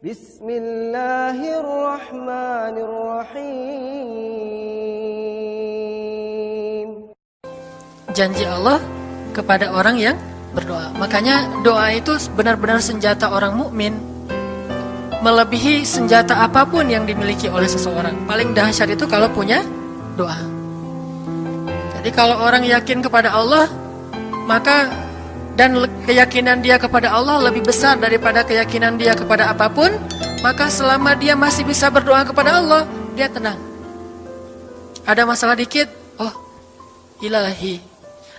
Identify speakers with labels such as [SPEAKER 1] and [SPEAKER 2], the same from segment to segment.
[SPEAKER 1] Bismillahirrahmanirrahim.
[SPEAKER 2] Janji Allah kepada orang yang berdoa. Makanya doa itu benar-benar senjata orang mukmin, melebihi senjata apapun yang dimiliki oleh seseorang. Paling dahsyat itu kalau punya doa. Jadi kalau orang yakin kepada Allah, maka dan keyakinan dia kepada Allah lebih besar daripada keyakinan dia kepada apapun, maka selama dia masih bisa berdoa kepada Allah, dia tenang. Ada masalah dikit, oh Ilahi.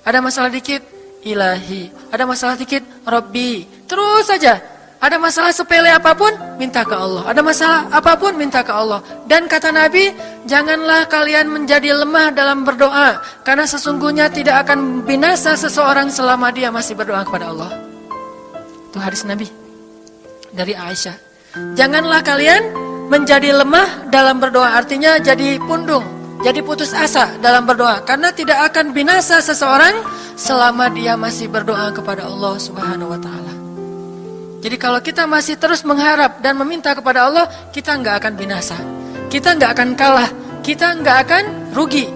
[SPEAKER 2] Ada masalah dikit, Ilahi. Ada masalah dikit, Rabbi. Terus saja. Ada masalah sepele apapun, minta ke Allah. Ada masalah apapun, minta ke Allah. Dan kata Nabi, janganlah kalian menjadi lemah dalam berdoa, karena sesungguhnya tidak akan binasa seseorang selama dia masih berdoa kepada Allah. Itu hadis Nabi dari Aisyah. Janganlah kalian menjadi lemah dalam berdoa, artinya jadi pundung, jadi putus asa dalam berdoa, karena tidak akan binasa seseorang selama dia masih berdoa kepada Allah Subhanahu wa Ta'ala. Jadi kalau kita masih terus mengharap dan meminta kepada Allah, kita nggak akan binasa, kita nggak akan kalah, kita nggak akan rugi.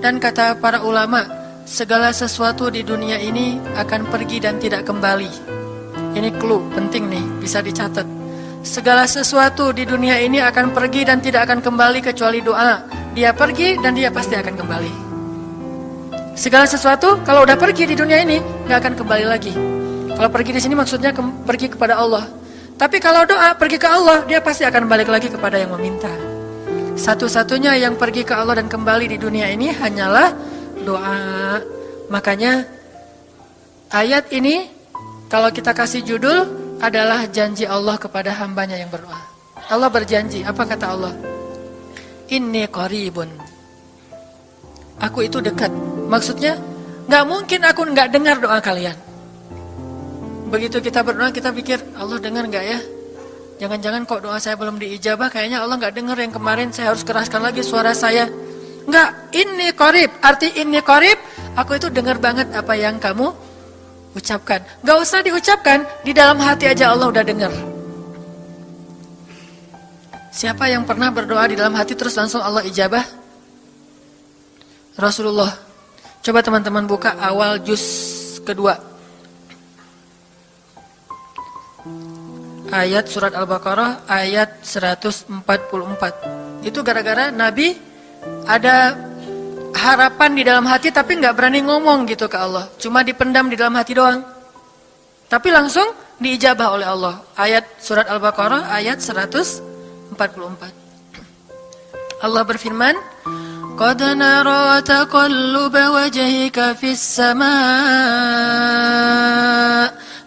[SPEAKER 2] Dan kata para ulama, segala sesuatu di dunia ini akan pergi dan tidak kembali. Ini clue penting nih, bisa dicatat. Segala sesuatu di dunia ini akan pergi dan tidak akan kembali kecuali doa. Dia pergi dan dia pasti akan kembali. Segala sesuatu kalau udah pergi di dunia ini nggak akan kembali lagi. Kalau pergi di sini maksudnya pergi kepada Allah. Tapi kalau doa pergi ke Allah, dia pasti akan balik lagi kepada yang meminta. Satu-satunya yang pergi ke Allah dan kembali di dunia ini hanyalah doa. Makanya ayat ini kalau kita kasih judul adalah janji Allah kepada hambanya yang berdoa. Allah berjanji, apa kata Allah? Inni qaribun. Aku itu dekat. Maksudnya gak mungkin aku gak dengar doa kalian. Begitu kita berdoa, kita pikir, Allah dengar gak ya? Jangan-jangan kok doa saya belum diijabah, kayaknya Allah gak dengar yang kemarin, saya harus keraskan lagi suara saya. Enggak, inni qarib, arti inni qarib, aku itu dengar banget apa yang kamu ucapkan. Gak usah diucapkan, di dalam hati aja Allah udah dengar. Siapa yang pernah berdoa di dalam hati terus langsung Allah ijabah? Rasulullah. Coba teman-teman buka awal juz kedua. Ayat surat Al-Baqarah ayat 144. Itu gara-gara Nabi ada harapan di dalam hati tapi gak berani ngomong gitu ke Allah. Cuma dipendam di dalam hati doang. Tapi langsung diijabah oleh Allah. Ayat surat Al-Baqarah ayat 144. Allah berfirman, Qad nara taqalluba wajhika fis samaa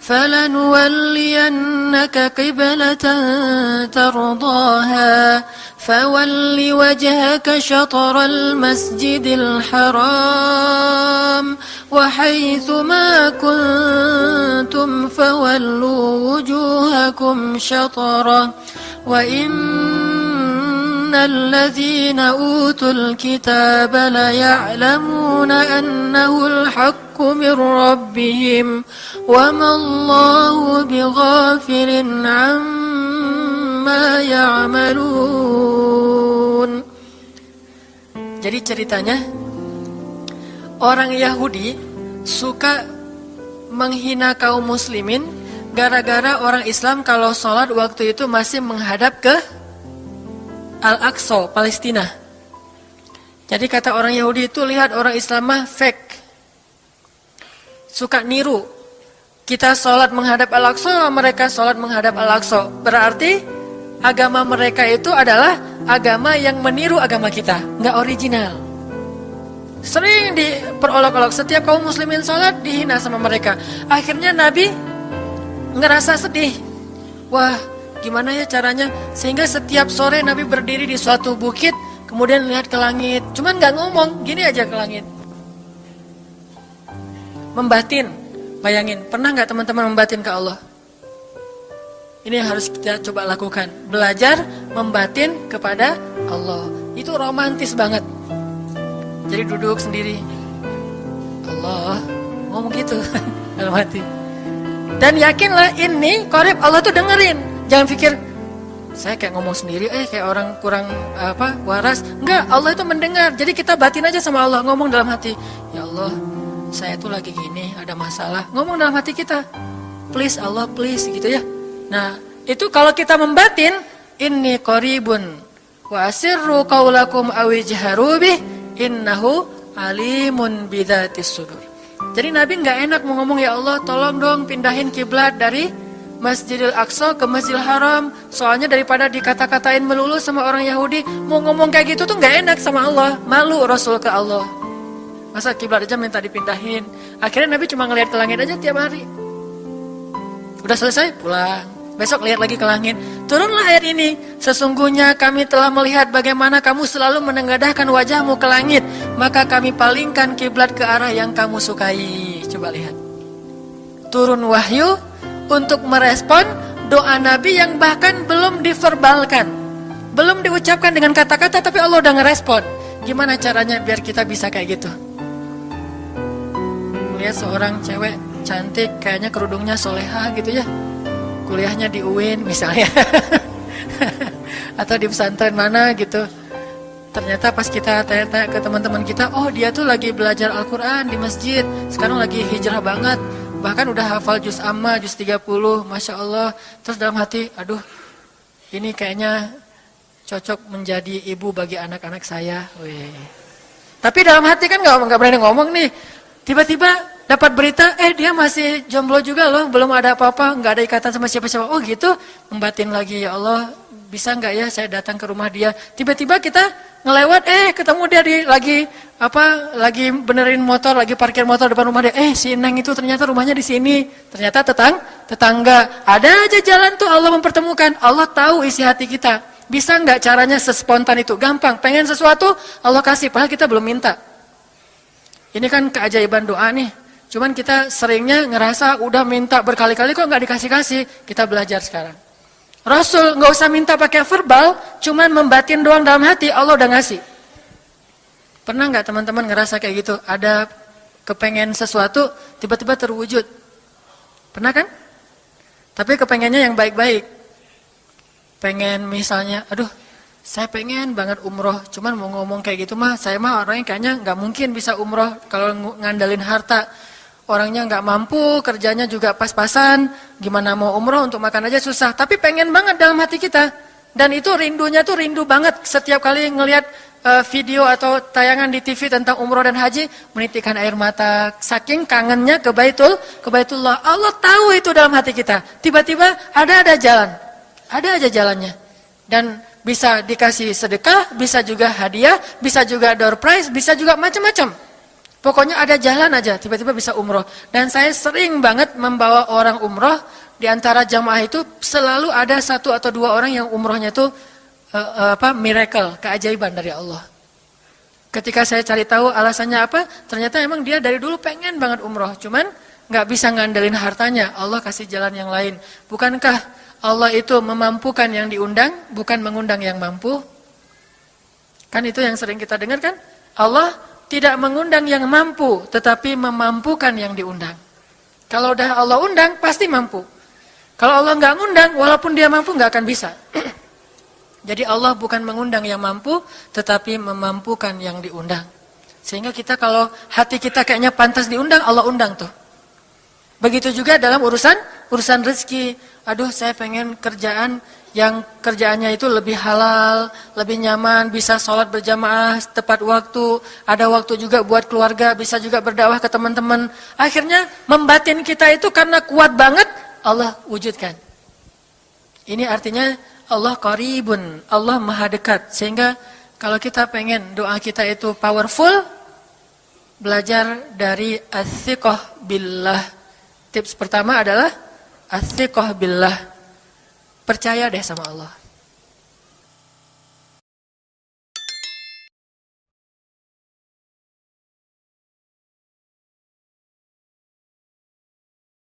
[SPEAKER 2] فَلَنُوَلِّيَنَّكَ قِبْلَةً تَرْضَاهَا فَوَلِّ وَجْهَكَ شَطْرَ الْمَسْجِدِ الْحَرَامِ وَحَيْثُ مَا كُنْتُمْ فَوَلُّوا وُجُوهَكُمْ شَطْرَهُ وَإِنَّ الَّذِينَ أُوتُوا الْكِتَابَ لَيَعْلَمُونَ أَنَّهُ الْحَقُّ مِنْ رَبِّهِمْ وَمَا اللَّهُ بِغَافِلٍ عَمَّا يَعْمَلُونَ. Jadi ceritanya, orang Yahudi suka menghina kaum muslimin gara-gara orang Islam kalau sholat waktu itu masih menghadap ke Al-Aqsa, Palestina. Jadi kata orang Yahudi itu, lihat orang Islam mah fake, suka niru. Kita sholat menghadap Al-Aqsa, mereka sholat menghadap Al-Aqsa. Berarti agama mereka itu adalah agama yang meniru agama kita, nggak original. Sering diperolok-olok, setiap kaum muslimin sholat dihina sama mereka. Akhirnya Nabi ngerasa sedih. Wah, gimana ya caranya? Sehingga setiap sore Nabi berdiri di suatu bukit, kemudian lihat ke langit. Cuman nggak ngomong, gini aja ke langit. Membatin, bayangin. Pernah nggak teman-teman membatin ke Allah? Ini yang harus kita coba lakukan. Belajar membatin kepada Allah. Itu romantis banget. Jadi duduk sendiri. Allah, ngomong gitu dalam hati. Dan yakinlah ini qarib, Allah tuh dengerin. Jangan pikir saya kayak ngomong sendiri, kayak orang kurang waras. Enggak, Allah itu mendengar. Jadi kita batin aja sama Allah, ngomong dalam hati, ya Allah, saya tuh lagi gini, ada masalah. Ngomong dalam hati kita, please Allah, please, gitu ya. Nah, itu kalau kita membatin, inni qaribun wa asirru qaulakum aw ijharu bih innahu alimun bidzatis sudur. Jadi Nabi nggak enak mau ngomong, ya Allah, tolong dong pindahin kiblat dari Masjidil Aqsa ke Masjidil Haram. Soalnya daripada dikata-katain melulu sama orang Yahudi, mau ngomong kayak gitu tuh nggak enak sama Allah. Malu Rasul ke Allah. Masa kiblat aja minta dipindahin. Akhirnya Nabi cuma ngelihat ke langit aja tiap hari. Udah selesai, pulang. Besok lihat lagi ke langit. Turunlah ayat ini. Sesungguhnya kami telah melihat bagaimana kamu selalu menengadahkan wajahmu ke langit. Maka kami palingkan kiblat ke arah yang kamu sukai. Coba lihat. Turun wahyu untuk merespon doa Nabi yang bahkan belum diverbalkan. Belum diucapkan dengan kata-kata, tapi Allah udah ngerespon. Gimana caranya biar kita bisa kayak gitu? Melihat seorang cewek cantik, kayaknya kerudungnya soleha gitu ya. Kuliahnya di UIN misalnya. Atau di pesantren mana gitu. Ternyata pas kita tanya-tanya ke teman-teman kita, oh dia tuh lagi belajar Al-Quran di masjid. Sekarang lagi hijrah banget. Bahkan udah hafal juz amma, juz 30, Masya Allah. Terus dalam hati, aduh, ini kayaknya cocok menjadi ibu bagi anak-anak saya. Wih. Tapi dalam hati kan gak berani ngomong nih. Tiba-tiba dapat berita, dia masih jomblo juga loh, belum ada apa-apa, gak ada ikatan sama siapa-siapa. Oh gitu, membatin lagi, ya Allah, bisa gak ya saya datang ke rumah dia. Tiba-tiba kita ngelewat, ketemu dia lagi benerin motor, lagi parkir motor depan rumah dia. Si Neng itu ternyata rumahnya di sini. Ternyata tetangga. Ada aja jalan tuh Allah mempertemukan. Allah tahu isi hati kita. Bisa nggak caranya sespontan itu? Gampang. Pengen sesuatu, Allah kasih. Padahal kita belum minta. Ini kan keajaiban doa nih. Cuman kita seringnya ngerasa udah minta berkali-kali kok nggak dikasih-kasih. Kita belajar sekarang. Rasul nggak usah minta pakai verbal, cuman membatin doang dalam hati, Allah udah ngasih. Pernah nggak teman-teman ngerasa kayak gitu? Ada kepengen sesuatu, tiba-tiba terwujud. Pernah kan? Tapi kepengennya yang baik-baik. Pengen misalnya, aduh, saya pengen banget umroh, cuman mau ngomong kayak gitu mah, saya mah orangnya kayaknya nggak mungkin bisa umroh kalau ngandalin harta. Orangnya nggak mampu, kerjanya juga pas-pasan, gimana mau umroh untuk makan aja susah. Tapi pengen banget dalam hati kita. Dan itu rindunya tuh rindu banget. Setiap kali ngelihat video atau tayangan di TV tentang umroh dan haji, menitikkan air mata. Saking kangennya ke Baitullah. Allah tahu itu dalam hati kita. Tiba-tiba ada jalan. Ada aja jalannya. Dan bisa dikasih sedekah, bisa juga hadiah, bisa juga door prize, bisa juga macam-macam. Pokoknya ada jalan aja, tiba-tiba bisa umroh. Dan saya sering banget membawa orang umroh. Di antara jamaah itu selalu ada 1 atau 2 orang yang umrohnya itu miracle, keajaiban dari Allah. Ketika saya cari tahu alasannya apa, ternyata emang dia dari dulu pengen banget umroh. Cuman gak bisa ngandelin hartanya, Allah kasih jalan yang lain. Bukankah Allah itu memampukan yang diundang, bukan mengundang yang mampu? Kan itu yang sering kita dengar kan? Allah tidak mengundang yang mampu, tetapi memampukan yang diundang. Kalau udah Allah undang, pasti mampu. Kalau Allah nggak ngundang, walaupun dia mampu nggak akan bisa. Jadi Allah bukan mengundang yang mampu, tetapi memampukan yang diundang. Sehingga kita kalau hati kita kayaknya pantas diundang, Allah undang tuh. Begitu juga dalam urusan rezeki. Aduh, saya pengen kerjaan yang kerjaannya itu lebih halal, lebih nyaman, bisa sholat berjamaah tepat waktu, ada waktu juga buat keluarga, bisa juga berdakwah ke teman-teman. Akhirnya membatin kita itu karena kuat banget, Allah wujudkan. Ini artinya Allah qaribun, Allah maha dekat. Sehingga kalau kita pengen doa kita itu powerful, belajar dari as-siqah billah. Tips pertama adalah as-siqah billah. Percaya deh sama Allah.